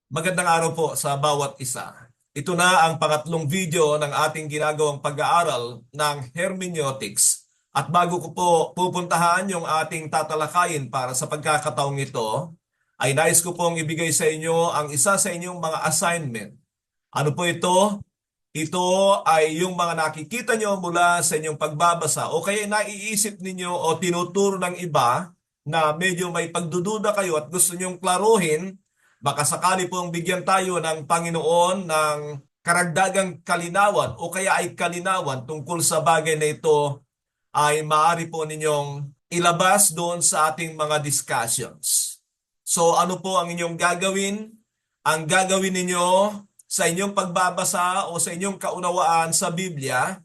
Magandang araw po sa bawat isa. Ito na ang pangatlong video ng ating ginagawang pag-aaral ng hermeneutics. At bago ko po pupuntahan yung ating tatalakayin para sa pagkakataong ito, ay nais ko pong ibigay sa inyo ang isa sa inyong mga assignment. Ano po ito? Ito ay yung mga nakikita nyo mula sa inyong pagbabasa o kaya naiisip ninyo o tinuturo ng iba na medyo may pagdududa kayo at gusto nyong klaruhin. Baka sakali pong bigyan tayo ng Panginoon ng karagdagang kalinawan o kaya ay kalinawan tungkol sa bagay na ito ay maaari po ninyong ilabas doon sa ating mga discussions. So ano po ang inyong gagawin? Ang gagawin ninyo sa inyong pagbabasa o sa inyong kaunawaan sa Biblia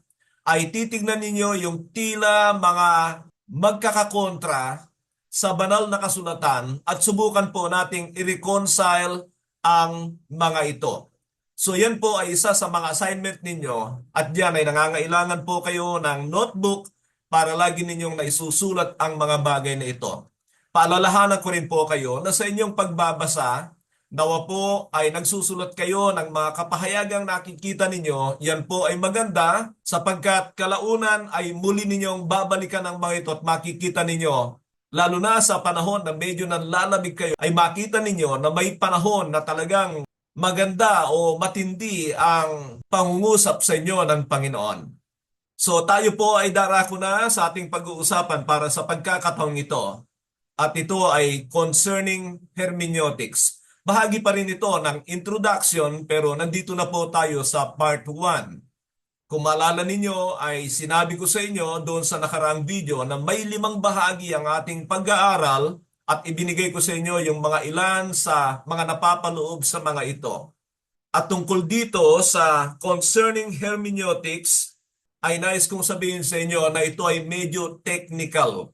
ay titignan ninyo yung tila mga magkakakontra sa banal na kasulatan at subukan po nating i-reconcile ang mga ito. So yan po ay isa sa mga assignment ninyo at diyan ay nangangailangan po kayo ng notebook para lagi ninyong naisusulat ang mga bagay na ito. Paalalahanan ko rin po kayo na sa inyong pagbabasa, nawa po ay nagsusulat kayo ng mga kapahayagang nakikita ninyo. Yan po ay maganda sapagkat kalaunan ay muli ninyong babalikan ang mga ito at makikita ninyo. Lalo na sa panahon na medyo nanlalamig kayo, ay makita ninyo na may panahon na talagang maganda o matindi ang pangungusap sa inyo ng Panginoon. So tayo po ay darako na sa ating pag-uusapan para sa pagkakataong ito. At ito ay concerning hermeneutics. Bahagi pa rin ito ng introduction pero nandito na po tayo sa part 1. Kung maalala ninyo ay sinabi ko sa inyo doon sa nakaraang video na may 5 bahagi ang ating pag-aaral at ibinigay ko sa inyo yung mga ilan sa mga napapaloob sa mga ito. At tungkol dito sa concerning hermeneutics ay nais kong sabihin sa inyo na ito ay medyo technical.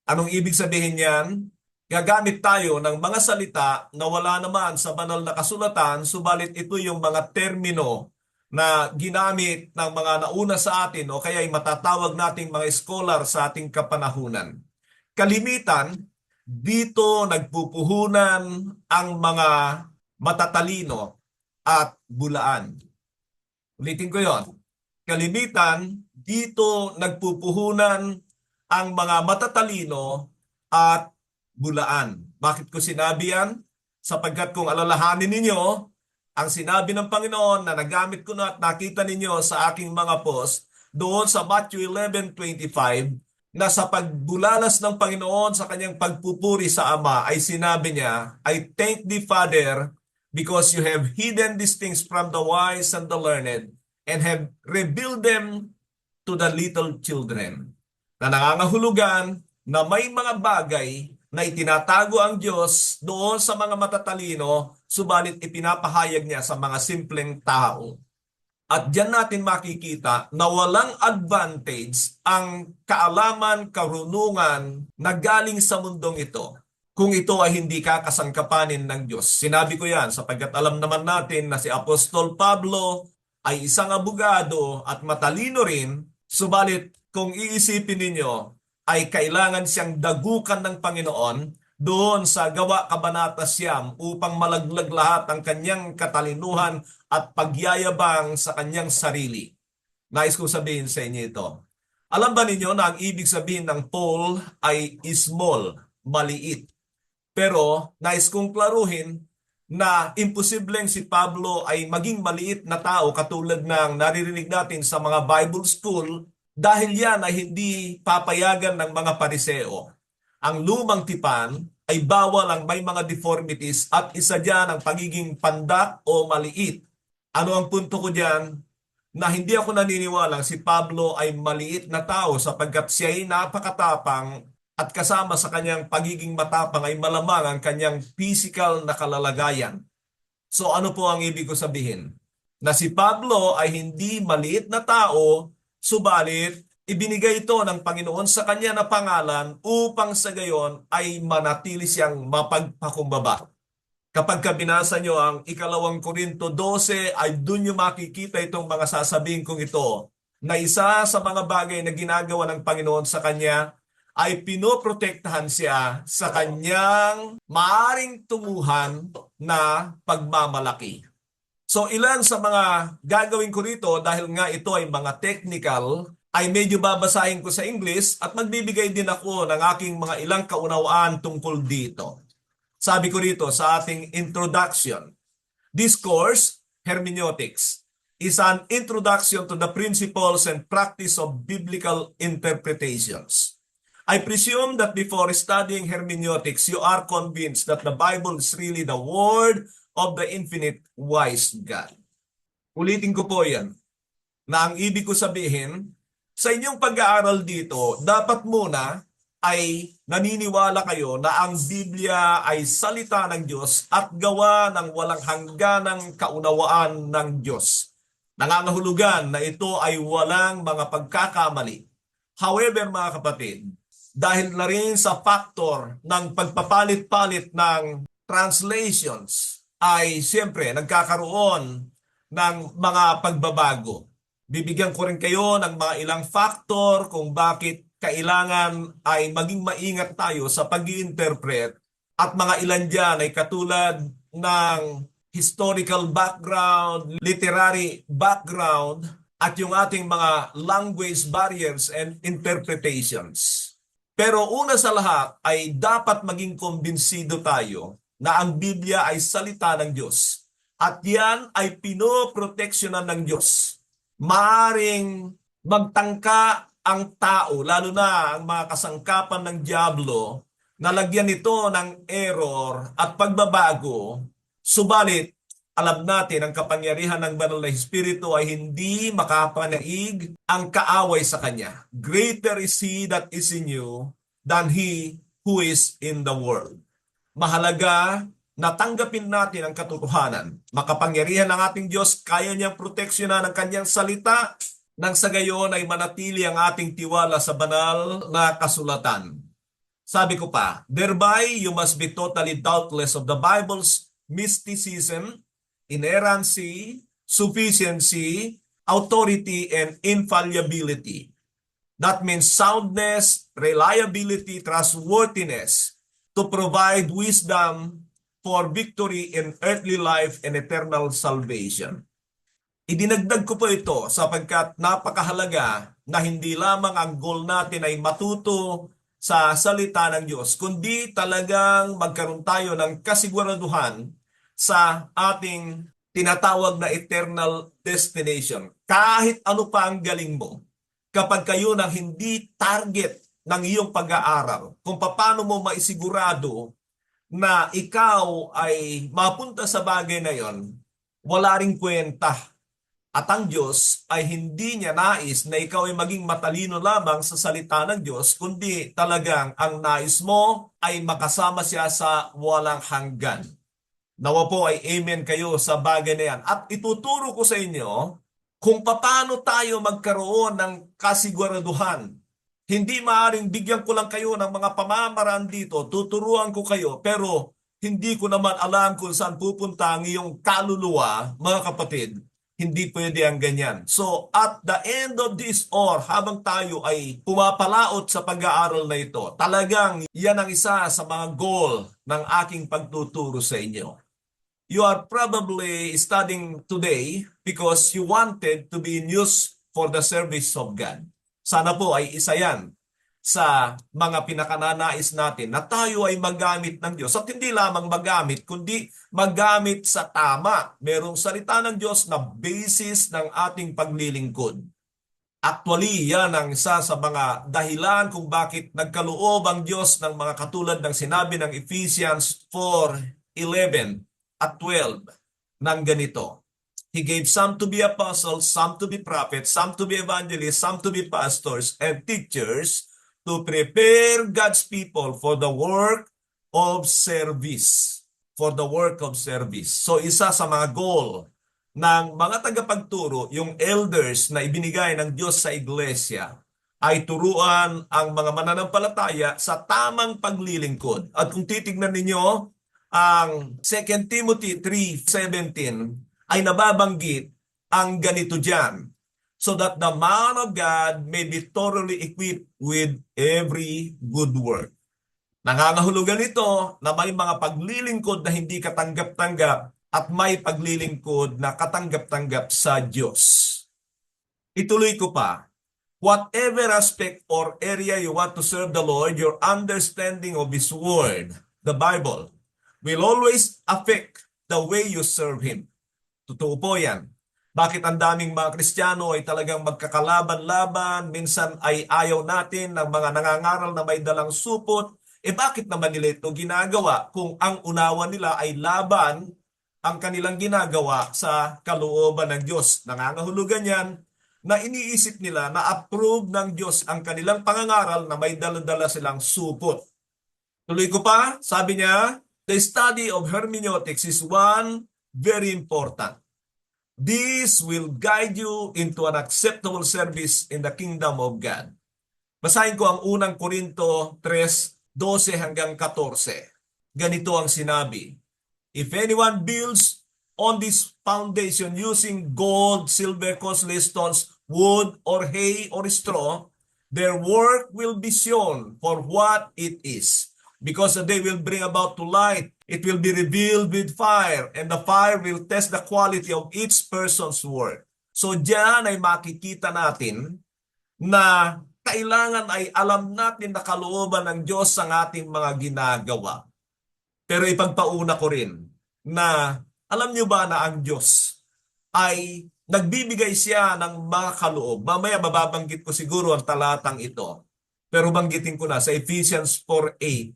Anong ibig sabihin yan? Gagamit tayo ng mga salita na wala naman sa banal na kasulatan, subalit ito yung mga termino na ginamit ng mga nauna sa atin o kaya ay matatawag nating mga scholar sa ating kapanahunan. Kalimitan, dito nagpupuhunan ang mga matatalino at bulaan. Ulitin ko yon. Kalimitan, dito nagpupuhunan ang mga matatalino at bulaan. Bakit ko sinabi yan? Sapagkat kung alalahanin ninyo, ang sinabi ng Panginoon na nagamit ko na at nakita ninyo sa aking mga post doon sa Matthew 11:25 na sa pagbulalas ng Panginoon sa kanyang pagpupuri sa Ama ay sinabi niya, I thank thee, Father, because you have hidden these things from the wise and the learned and have revealed them to the little children. Na nangangahulugan na may mga bagay na itinatago ang Diyos doon sa mga matatalino, subalit ipinapahayag niya sa mga simpleng tao. At diyan natin makikita na walang advantage ang kaalaman, karunungan na galing sa mundong ito kung ito ay hindi kakasangkapanin ng Diyos. Sinabi ko yan sapagkat alam naman natin na si Apostol Pablo ay isang abogado at matalino rin, subalit kung iisipin ninyo, ay kailangan siyang dagukan ng Panginoon doon sa Gawa Kabanata 9 upang malaglag lahat ang kanyang katalinuhan at pagyayabang sa kanyang sarili. Nais kong sabihin sa inyo ito. Alam ba ninyo na ang ibig sabihin ng Paul ay small, maliit? Pero nais kong klaruhin na imposibleng si Pablo ay maging maliit na tao katulad ng naririnig natin sa mga Bible school dahil yan ay hindi papayagan ng mga Pariseo. Ang lumang tipan ay bawal ang may mga deformities at isa dyan ang pagiging pandak o maliit. Ano ang punto ko dyan? Na hindi ako naniniwalang si Pablo ay maliit na tao sapagkat siya ay napakatapang at kasama sa kanyang pagiging matapang ay malamang ang kanyang physical na kalalagayan. So ano po ang ibig ko sabihin? Na si Pablo ay hindi maliit na tao, subalit ibinigay ito ng Panginoon sa kanya na pangalan upang sa gayon ay manatili siyang mapagpakumbaba. Kapag binasa nyo ang 2 Korinto 12 ay doon nyo makikita itong mga sasabihin kong ito na isa sa mga bagay na ginagawa ng Panginoon sa kanya ay pinoprotektahan siya sa kanyang maaring tunguhan na pagmamalaki. So ilan sa mga gagawin ko rito dahil nga ito ay mga technical, ay medyo babasahin ko sa English at magbibigay din ako ng aking mga ilang kaunawaan tungkol dito. Sabi ko rito sa ating introduction, this course, Hermeneutics, is an introduction to the principles and practice of biblical interpretations. I presume that before studying hermeneutics, you are convinced that the Bible is really the word of the infinite wise God. Ulitin ko po yan, na ang ibig ko sabihin, sa inyong pag-aaral dito, dapat muna ay naniniwala kayo na ang Biblia ay salita ng Diyos at gawa ng walang hangganang kaunawaan ng Diyos. Nangangahulugan na ito ay walang mga pagkakamali. However, mga kapatid, dahil na rin sa factor ng pagpapalit-palit ng translations, ay siyempre nagkakaroon ng mga pagbabago. Bibigyan ko rin kayo ng mga ilang factor kung bakit kailangan ay maging maingat tayo sa pag-i-interpret, at mga ilan dyan ay katulad ng historical background, literary background, at yung ating mga language barriers and interpretations. Pero una sa lahat ay dapat maging kumbinsido tayo na ang Biblia ay salita ng Diyos at yan ay pinoproteksyonan ng Diyos. Maaring magtangka ang tao, lalo na ang mga kasangkapan ng dyablo, na lagyan ito ng error at pagbabago. Subalit, alam natin ang kapangyarihan ng Banal na Espiritu ay hindi makapanaig ang kaaway sa Kanya. Greater is He that is in you than he who is in the world. Mahalaga na tanggapin natin ang katotohanan. Makapangyarihan ng ating Diyos, kaya niyang proteksyonan ang Kanyang salita, nang sa gayon ay manatili ang ating tiwala sa banal na kasulatan. Sabi ko pa, thereby you must be totally doubtless of the Bible's mysticism, inerrancy, sufficiency, authority, and infallibility. That means soundness, reliability, trustworthiness to provide wisdom for victory in earthly life and eternal salvation. Idinagdag ko po ito sapagkat napakahalaga na hindi lamang ang goal natin ay matuto sa salita ng Diyos, kundi talagang magkaroon tayo ng kasiguraduhan sa ating tinatawag na eternal destination. Kahit ano pa ang galing mo, kapag kayo nang hindi target ng iyong pag-aaral, kung paano mo maisigurado na ikaw ay mapunta sa bagay na yon, wala ring kwenta. At ang Diyos ay hindi niya nais na ikaw ay maging matalino lamang sa salita ng Diyos, kundi talagang ang nais mo ay makasama siya sa walang hanggan. Nawa po ay amen kayo sa bagay na yan. At ituturo ko sa inyo kung paano tayo magkaroon ng kasiguraduhan. Hindi maaaring bigyan ko lang kayo ng mga pamamaraan dito, tuturuan ko kayo, pero hindi ko naman alam kung saan pupunta ang iyong kaluluwa, mga kapatid. Hindi pwede ang ganyan. So, at the end of this or habang tayo ay pumapalaot sa pag-aaral na ito, talagang yan ang isa sa mga goal ng aking pagtuturo sa inyo. You are probably studying today because you wanted to be in use for the service of God. Sana po ay isa yan sa mga pinakananais natin na tayo ay magamit ng Diyos. At hindi lamang magamit, kundi magamit sa tama. Merong salita ng Diyos na basis ng ating paglilingkod. Actually, yan ang isa sa mga dahilan kung bakit nagkaloob ang Diyos ng mga katulad ng sinabi ng Ephesians 4:11 at 12 ng ganito. He gave some to be apostles, some to be prophets, some to be evangelists, some to be pastors and teachers, to prepare God's people for the work of service. For the work of service. So isa sa mga goal ng mga tagapagturo, yung elders na ibinigay ng Diyos sa iglesia, ay turuan ang mga mananampalataya sa tamang paglilingkod. At kung titignan ninyo, ang 2 Timothy 3:17 ay nababanggit ang ganito dyan. so that the man of God may be thoroughly equipped with every good work. Nangangahulugan ito na may mga paglilingkod na hindi katanggap-tanggap at may paglilingkod na katanggap-tanggap sa Diyos. Ituloy ko pa. Whatever aspect or area you want to serve the Lord, your understanding of His Word, the Bible, will always affect the way you serve Him. Totoo po yan. Bakit ang daming mga Kristiyano ay talagang magkakalaban-laban, minsan ay ayaw natin ng mga nangangaral na may dalang supot, bakit naman nila ito ginagawa kung ang unawa nila ay laban ang kanilang ginagawa sa kalooban ng Diyos? Nangangahulugan yan na iniisip nila na approve ng Diyos ang kanilang pangangaral na may dala-dala silang supot. Tuloy ko pa, sabi niya, the study of hermeneutics is one very important. This will guide you into an acceptable service in the kingdom of God. Basahin ko ang unang Korinto 3:12 hanggang 14. Ganito ang sinabi, if anyone builds on this foundation using gold, silver, costly stones, wood, or hay, or straw, their work will be shown for what it is, because they will bring about to light. It will be revealed with fire, and the fire will test the quality of each person's work. So diyan ay makikita natin na kailangan ay alam natin na kalooban ng Diyos ang ating mga ginagawa. Pero ipagpauna ko rin na alam niyo ba na ang Diyos ay nagbibigay siya ng mga kaloob. Mamaya mababanggit ko siguro ang talatang ito. Pero banggitin ko na sa Ephesians 4:8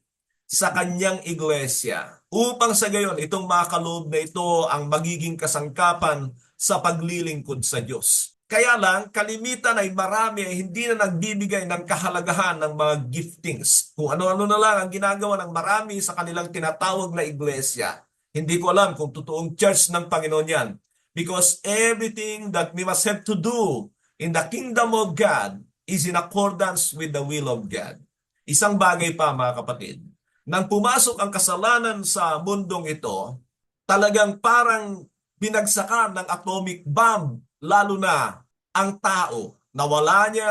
sa kanyang iglesia. Upang sa gayon, itong mga kaloob na ito ang magiging kasangkapan sa paglilingkod sa Diyos. Kaya lang, kalimitan ay marami ay hindi na nagbibigay ng kahalagahan ng mga giftings. Kung ano-ano na lang ang ginagawa ng marami sa kanilang tinatawag na iglesia. Hindi ko alam kung totoong church ng Panginoon yan. Because everything that we must have to do in the kingdom of God is in accordance with the will of God. Isang bagay pa mga kapatid, nang pumasok ang kasalanan sa mundong ito, talagang parang binagsakan ng atomic bomb, lalo na ang tao. Nawala niya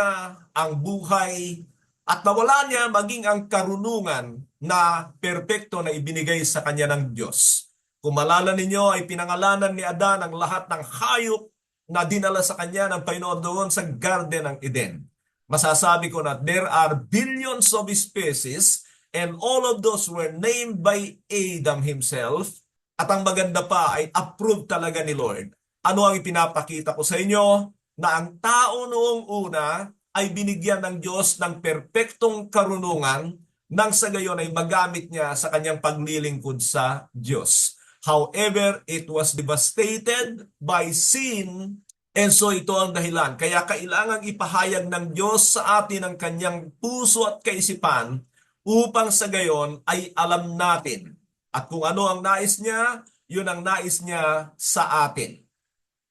ang buhay at nawala niya maging ang karunungan na perpekto na ibinigay sa kanya ng Diyos. Kung malala ninyo ay pinangalanan ni Adan ang lahat ng hayop na dinala sa kanya ng Panginoon doon sa Garden ng Eden. Masasabi ko na there are billions of species and all of those were named by Adam himself. At ang maganda pa ay approved talaga ni Lord. Ano ang ipinapakita ko sa inyo? Na ang tao noong una ay binigyan ng Diyos ng perpektong karunungan nang sa gayon ay magamit niya sa kanyang paglilingkod sa Diyos. However, it was devastated by sin, and so ito ang dahilan. Kaya kailangang ipahayag ng Diyos sa atin ang kanyang puso at kaisipan upang sa gayon ay alam natin. At kung ano ang nais niya, yun ang nais niya sa atin.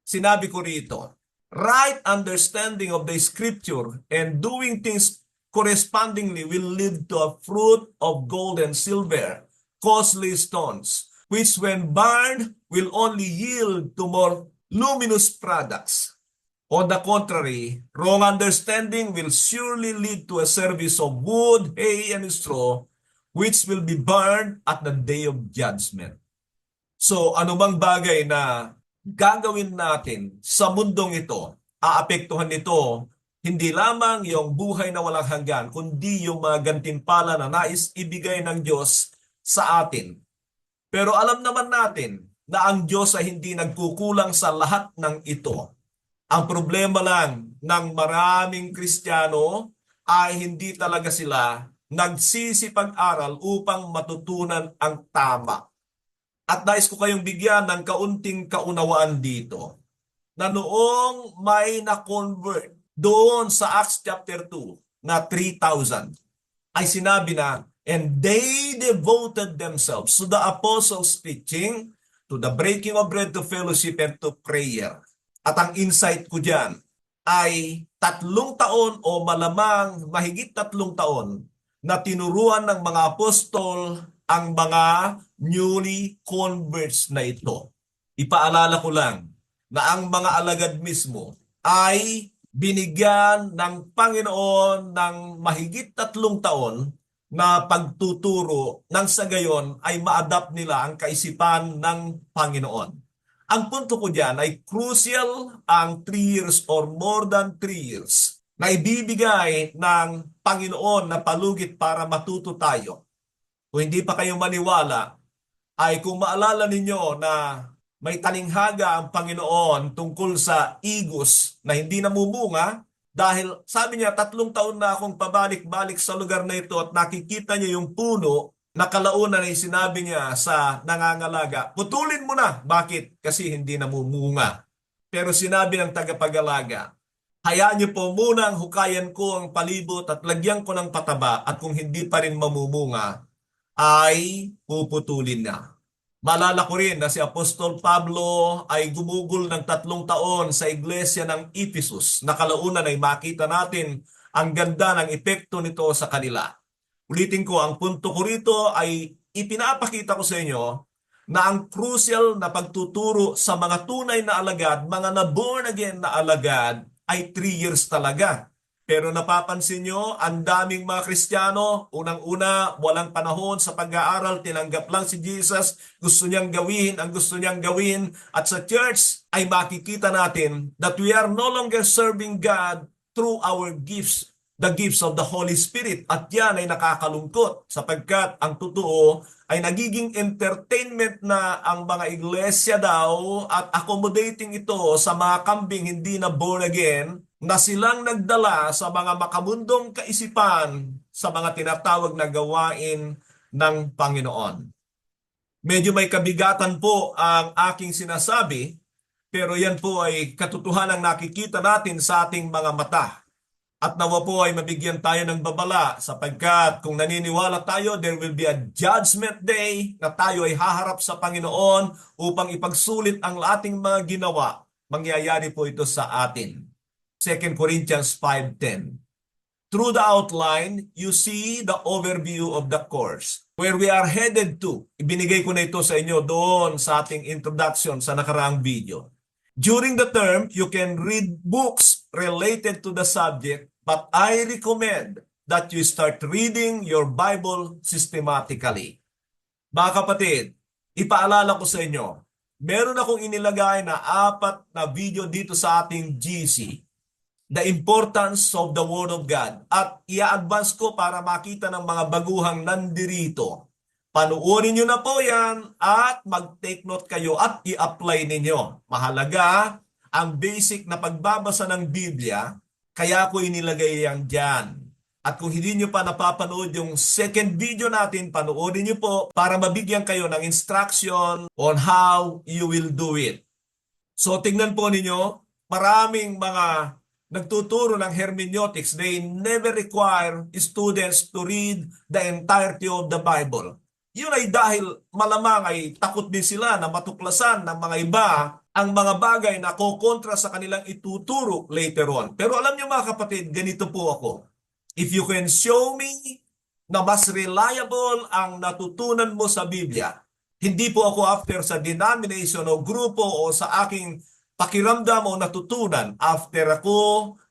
Sinabi ko rito, right understanding of the scripture and doing things correspondingly will lead to a fruit of gold and silver, costly stones, which when burned will only yield to more luminous products. On the contrary, wrong understanding will surely lead to a service of wood, hay, and straw, which will be burned at the day of judgment. So, anumang bagay na gagawin natin sa mundong ito, aapektuhan nito hindi lamang yung buhay na walang hanggan, kundi yung mga gantimpala na nais ibigay ng Diyos sa atin. Pero alam naman natin na ang Diyos ay hindi nagkukulang sa lahat ng ito. Ang problema lang ng maraming Kristiyano ay hindi talaga sila nagsisipag-aral upang matutunan ang tama. At nais ko kayong bigyan ng kaunting kaunawaan dito na noong may na-convert doon sa Acts chapter 2 na 3,000 ay sinabi na, and they devoted themselves to the apostles' teaching, to the breaking of bread, to fellowship, and to prayer. At ang insight ko dyan ay 3 taon o malamang mahigit 3 taon na tinuruan ng mga apostol ang mga newly converts na ito. Ipaalala ko lang na ang mga alagad mismo ay binigyan ng Panginoon ng mahigit 3 taon na pagtuturo nang sa gayon ay ma-adapt nila ang kaisipan ng Panginoon. Ang punto ko diyan ay crucial ang 3 years or more than 3 years na ibibigay ng Panginoon na palugit para matuto tayo. Kung hindi pa kayo maniwala, ay kung maalala ninyo na may talinghaga ang Panginoon tungkol sa igos na hindi namumunga dahil sabi niya 3 taon na akong pabalik-balik sa lugar na ito at nakikita niya yung puno na kalaunan ay sinabi niya sa nangangalaga, putulin mo na. Bakit? Kasi hindi namumunga. Pero sinabi ng tagapag-alaga, hayaan niyo po munang hukayan ko ang palibot at lagyan ko ng pataba at kung hindi pa rin mamumunga, ay puputulin na. Malala ko rin na si Apostol Pablo ay gumugol ng 3 taon sa iglesia ng Ephesus. Nakalaunan ay makita natin ang ganda ng epekto nito sa kanila. Ulitin ko, ang punto ko rito ay ipinapakita ko sa inyo na ang crucial na pagtuturo sa mga tunay na alagad, mga na-born again na alagad, ay 3 years talaga. Pero napapansin nyo, ang daming mga Kristiyano, unang-una, walang panahon sa pag-aaral, tinanggap lang si Jesus, gusto niyang gawin ang gusto niyang gawin. At sa church ay makikita natin that we are no longer serving God through our gifts, the gifts of the Holy Spirit. At yan ay nakakalungkot sapagkat ang totoo ay nagiging entertainment na ang mga iglesia daw at accommodating ito sa mga kambing hindi na born again na silang nagdala sa mga makamundong kaisipan sa mga tinatawag na gawain ng Panginoon. Medyo may kabigatan po ang aking sinasabi, pero yan po ay katotohanang nakikita natin sa ating mga mata. At nawa po ay mabigyan tayo ng babala sapagkat kung naniniwala tayo, there will be a judgment day na tayo ay haharap sa Panginoon upang ipagsulit ang ating mga ginawa. Mangyayari po ito sa atin. 2 Corinthians 5:10. Through the outline, you see the overview of the course. Where we are headed to. Ibinigay ko na ito sa inyo doon sa ating introduction sa nakaraang video. During the term, you can read books related to the subject, but I recommend that you start reading your Bible systematically. Mga kapatid, ipaalala ko sa inyo, meron akong inilagay na 4 na video dito sa ating GC. The importance of the Word of God. At i-advance ko para makita ng mga baguhang nandirito. Panuorin nyo na po yan at mag-take note kayo at i-apply ninyo. Mahalaga ang basic na pagbabasa ng Biblia, kaya ko inilagay yan dyan. At kung hindi nyo pa napapanood yung second video natin, panuorin nyo po para mabigyan kayo ng instruction on how you will do it. So tingnan po ninyo, maraming mga nagtuturo ng hermeneutics, they never require students to read the entirety of the Bible. Yun ay dahil malamang ay takot din sila na matuklasan ng mga iba ang mga bagay na kokontra sa kanilang ituturo later on. Pero alam niyo mga kapatid, ganito po ako. If you can show me na mas reliable ang natutunan mo sa Biblia, hindi po ako after sa denomination o grupo o sa aking pakiramdam o natutunan after ako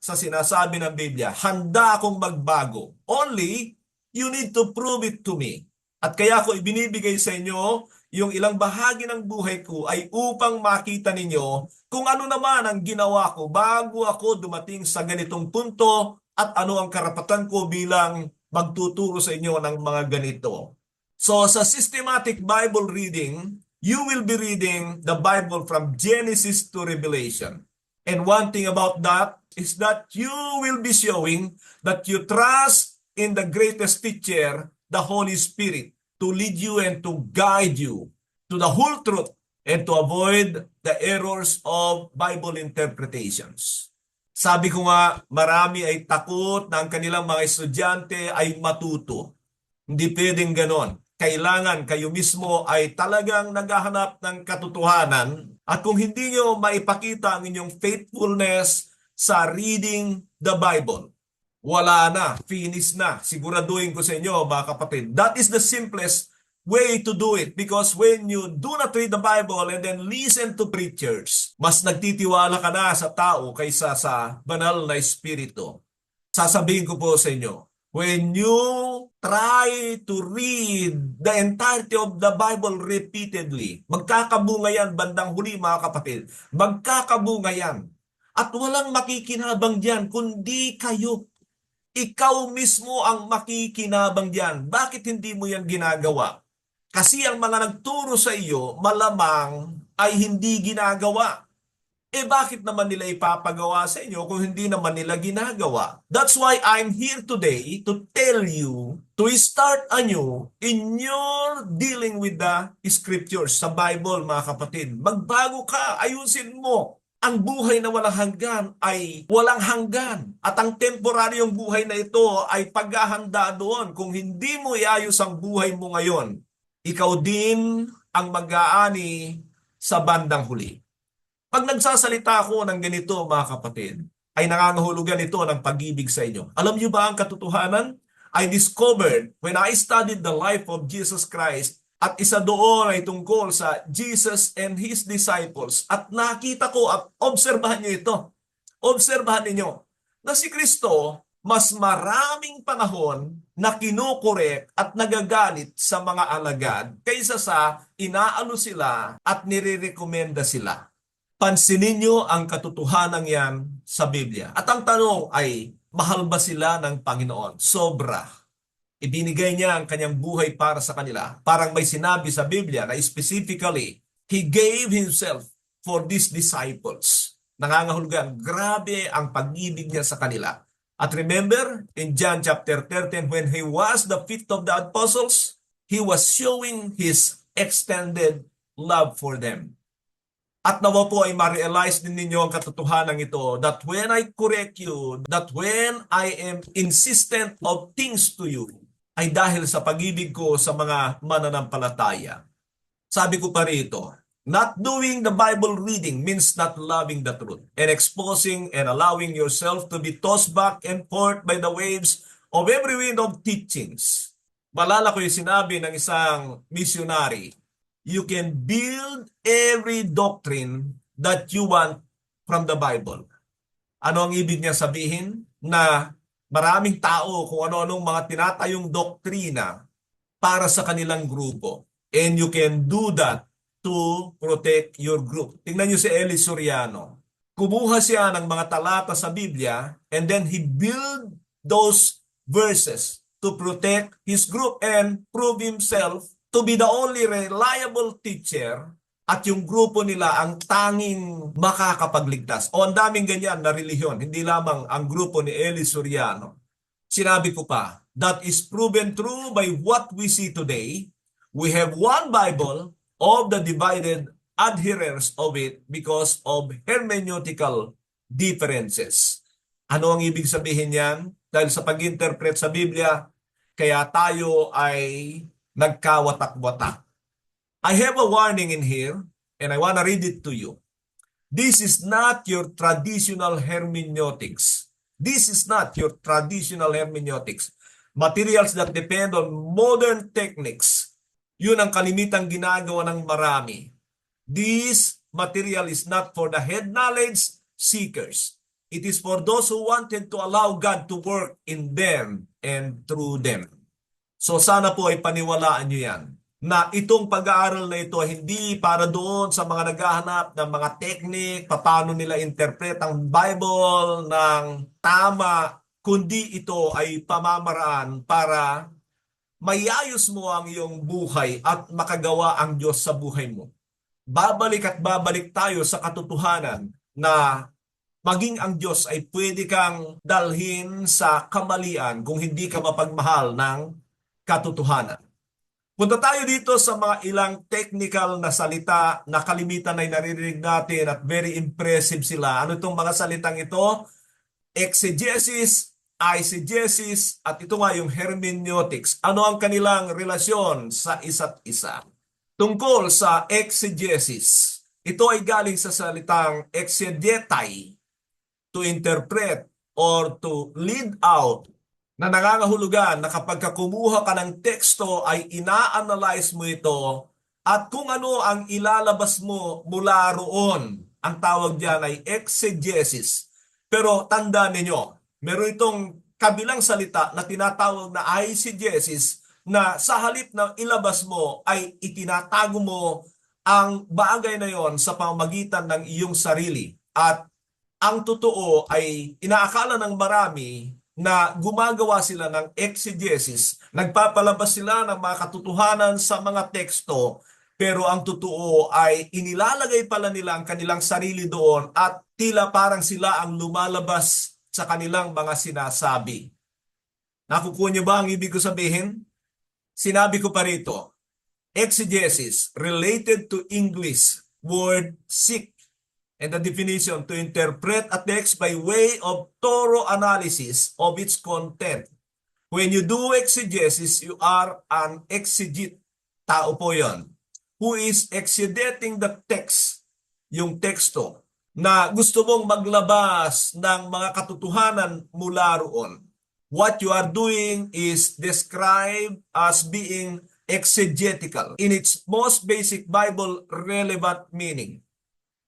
sa sinasabi ng Biblia. Handa akong magbago. Only, you need to prove it to me. At kaya ko ibinibigay sa inyo yung ilang bahagi ng buhay ko ay upang makita ninyo kung ano naman ang ginawa ko bago ako dumating sa ganitong punto at ano ang karapatan ko bilang magtuturo sa inyo ng mga ganito. So sa systematic Bible reading, you will be reading the Bible from Genesis to Revelation. And one thing about that is that you will be showing that you trust in the greatest teacher, the Holy Spirit, to lead you and to guide you to the whole truth and to avoid the errors of Bible interpretations. Sabi ko nga, marami ay takot na ang kanilang mga estudyante ay matuto. Hindi pwedeng ganon. Kailangan kayo mismo ay talagang naghahanap ng katotohanan at kung hindi nyo maipakita ang inyong faithfulness sa reading the Bible, wala na, finish na. Siguraduhin ko sa inyo mga kapatid. That is the simplest way to do it, because when you do not read the Bible and then listen to preachers, mas nagtitiwala ka na sa tao kaysa sa banal na espiritu. Sasabihin ko po sa inyo, when you try to read the entirety of the Bible repeatedly, magkakabunga yan bandang huli mga kapatid. Magkakabunga yan. At walang makikinabang diyan kundi kayo. Ikaw mismo ang makikinabang diyan. Bakit hindi mo yan ginagawa? Kasi ang mga nagturo sa iyo, malamang ay hindi ginagawa. Bakit naman nila ipapagawa sa inyo kung hindi naman nila ginagawa? That's why I'm here today to tell you to start anew in your dealing with the scriptures sa Bible, mga kapatid. Magbago ka, ayusin mo. Ang buhay na walang hanggan ay walang hanggan. At ang temporaryong buhay na ito ay paghahanda doon. Kung hindi mo iayos ang buhay mo ngayon, ikaw din ang mag-aani sa bandang huli. Pag nagsasalita ako ng ganito, mga kapatid, ay nangangahulugan ito ng pag-ibig sa inyo. Alam niyo ba ang katotohanan? I discovered when I studied the life of Jesus Christ, at isa doon ay tungkol sa Jesus and His disciples. At nakita ko at obserbahan niyo ito. Obserbahan ninyo na si Kristo mas maraming panahon na kinukorek at nagagalit sa mga alagad kaysa sa inaano sila at nire-recommenda sila. Pansinin niyo ang katotohanan yan sa Biblia. At ang tanong ay, mahal ba sila ng Panginoon? Sobra. Ibinigay niya ang kanyang buhay para sa kanila. Parang may sinabi sa Biblia na specifically, He gave Himself for these disciples. Nangangahulugan, grabe ang pag-ibig niya sa kanila. At remember, in John chapter 13, when He was the fifth of the apostles, He was showing His extended love for them. At nawa po ay ma-realize din ninyo ang katotohanan ito, that when I correct you, that when I am insistent of things to you, ay dahil sa pag-ibig ko sa mga mananampalataya. Sabi ko pa rito, not doing the Bible reading means not loving the truth and exposing and allowing yourself to be tossed back and forth by the waves of every wind of teachings. Malala ko yung sinabi ng isang missionary, you can build every doctrine that you want from the Bible. Ano ang ibig niya sabihin? Na maraming tao kung ano-anong mga tinatayong doktrina para sa kanilang grupo. And you can do that to protect your group. Tingnan niyo si Eli Soriano. Kumuha siya ng mga talata sa Biblia and then he build those verses to protect his group and prove himself to be the only reliable teacher at yung grupo nila ang tanging makakapagligtas. O ang daming ganyan na relihiyon, hindi lamang ang grupo ni Eli Soriano. Sinabi ko pa, that is proven true by what we see today. We have one Bible of the divided adherents of it because of hermeneutical differences. Ano ang ibig sabihin yan? Dahil sa pag-interpret sa Biblia, kaya tayo ay nagkawatak-watak. I have a warning in here and I want to read it to you. This is not your traditional hermeneutics. This is not your traditional hermeneutics. Materials that depend on modern techniques. Yun ang kalimitang ginagawa ng marami. This material is not for the head knowledge seekers. It is for those who wanted to allow God to work in them and through them. So sana po ay paniwalaan nyo yan. Na itong pag-aaral na ito hindi para doon sa mga naghahanap ng mga technique, paano nila interpret ang Bible ng tama, kundi ito ay pamamaraan para mayayos mo ang iyong buhay at makagawa ang Diyos sa buhay mo. Babalik at babalik tayo sa katotohanan na maging ang Diyos ay pwede kang dalhin sa kamalian kung hindi ka mapagmahal ng katotohanan. Punta tayo dito sa mga ilang technical na salita na kalimitan ay naririnig natin at very impressive sila. Ano itong mga salitang ito? Exegesis, eisegesis, at ito nga yung hermeneutics. Ano ang kanilang relasyon sa isa't isa? Tungkol sa exegesis, ito ay galing sa salitang exegetai, to interpret or to lead out na nangangahulugan na kapag kumuha ka ng teksto ay ina-analyze mo ito at kung ano ang ilalabas mo mula roon. Ang tawag diyan ay exegesis. Pero tandaan ninyo, meron itong kabilang salita na tinatawag na eisegesis na sa halip na ilabas mo ay itinatago mo ang bagay na yon sa pamamagitan ng iyong sarili. At ang totoo ay inaakala ng marami na gumagawa sila ng exegesis, nagpapalabas sila ng mga katotohanan sa mga teksto, pero ang totoo ay inilalagay pala nila ang kanilang sarili doon at tila parang sila ang lumalabas sa kanilang mga sinasabi. Nakukuha niyo ba ang ibig ko sabihin? Sinabi ko pa rito, exegesis related to English word seek and the definition to interpret a text by way of thorough analysis of its content. When you do exegesis, you are an exegete. Tao po yon. Who is exegeting the text, yung teksto, na gusto mong maglabas ng mga katotohanan mula roon. What you are doing is described as being exegetical in its most basic Bible relevant meaning.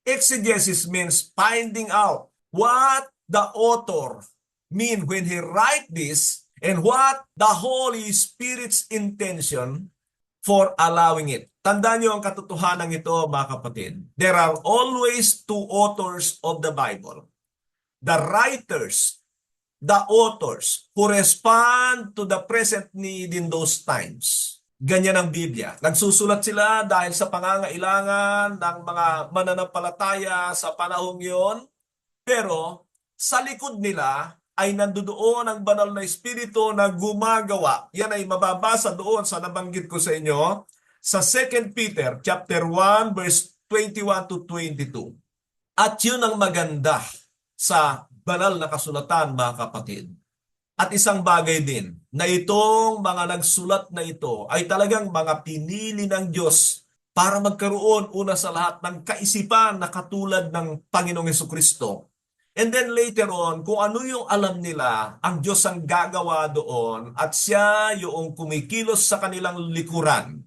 Exegesis means finding out what the author mean when he write this and what the Holy Spirit's intention for allowing it. Tandaan niyo ang katotohanan ito, mga kapatid. There are always two authors of the Bible. The writers, the authors who respond to the present need in those times. Ganyan ang Biblia. Nagsusulat sila dahil sa pangangailangan ng mga mananampalataya sa panahong yon. Pero sa likod nila ay nandoon ang banal na espiritu na gumagawa. Yan ay mababasa doon sa nabanggit ko sa inyo sa 2 Peter chapter 1 verse 21 to 22. At yun ang maganda sa banal na kasulatan, mga kapatid. At isang bagay din, na itong mga nagsulat na ito ay talagang mga pinili ng Diyos para magkaroon una sa lahat ng kaisipan na katulad ng Panginoong Hesukristo. And then later on, kung ano yung alam nila, ang Diyos ang gagawa doon at siya yung kumikilos sa kanilang likuran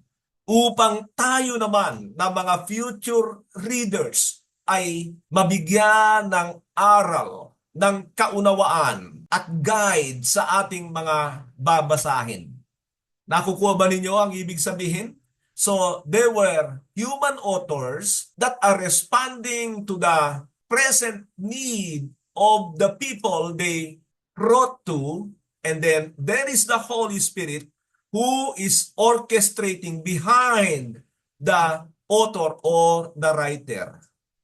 upang tayo naman na mga future readers ay mabigyan ng aral, ng kaunawaan at guide sa ating mga babasahin. Nakukuha ba ninyo ang ibig sabihin? So, there were human authors that are responding to the present need of the people they wrote to, and then there is the Holy Spirit who is orchestrating behind the author or the writer.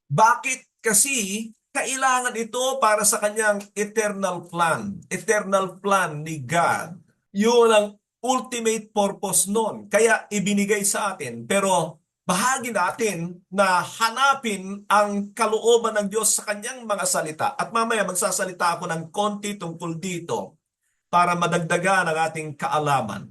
Bakit? Kasi kailangan ito para sa kanyang eternal plan ni God. Yun ang ultimate purpose nun. Kaya ibinigay sa atin. Pero bahagi natin na hanapin ang kalooban ng Diyos sa kanyang mga salita. At mamaya magsasalita ako ng konti tungkol dito para madagdagan ang ating kaalaman.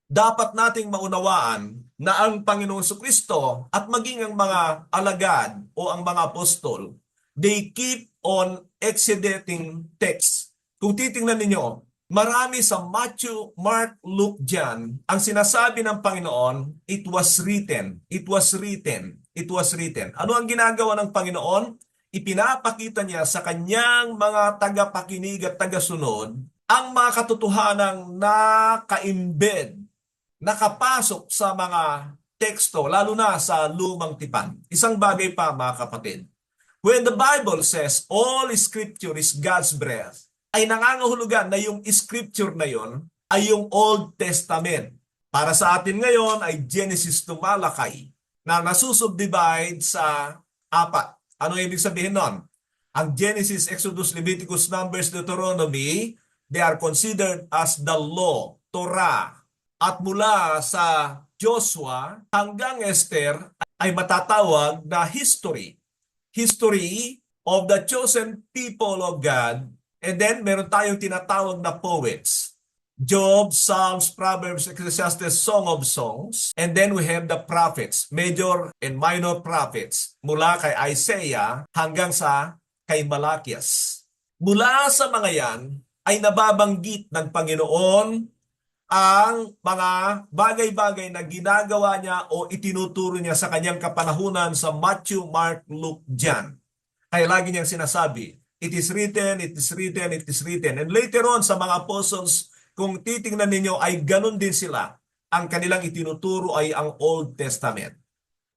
Dapat nating maunawaan na ang Panginoong Jesucristo at maging ang mga alagad o ang mga apostol, they keep on exegeting text. Kung titingnan ninyo, marami sa Matthew, Mark, Luke, John, ang sinasabi ng Panginoon, it was written, it was written, it was written. Ano ang ginagawa ng Panginoon? Ipinapakita niya sa kanyang mga tagapakinig at tagasunod ang mga katotohanang naka-embed, nakapasok sa mga teksto, lalo na sa lumang tipan. Isang bagay pa, mga kapatid. When the Bible says all scripture is God's breath, ay nangangahulugan na yung scripture na yon ay yung Old Testament. Para sa atin ngayon ay Genesis to Malachi na nasusubdivide sa 4. Ano ibig sabihin nun? Ang Genesis, Exodus, Leviticus, Numbers, Deuteronomy, they are considered as the law, Torah. At mula sa Joshua hanggang Esther ay matatawag na history. History of the chosen people of God. And then meron tayong tinatawag na poets. Job, Psalms, Proverbs, Ecclesiastes, Song of Songs. And then we have the prophets, major and minor prophets, mula kay Isaiah hanggang sa kay Malakias. Mula sa mga yan, ay nababanggit ng Panginoon ang mga bagay-bagay na ginagawa niya o itinuturo niya sa kanyang kapanahunan sa Matthew, Mark, Luke, John. Kaya lagi niyang sinasabi, it is written, it is written, it is written. And later on sa mga apostles, kung titingnan ninyo ay ganun din sila. Ang kanilang itinuturo ay ang Old Testament.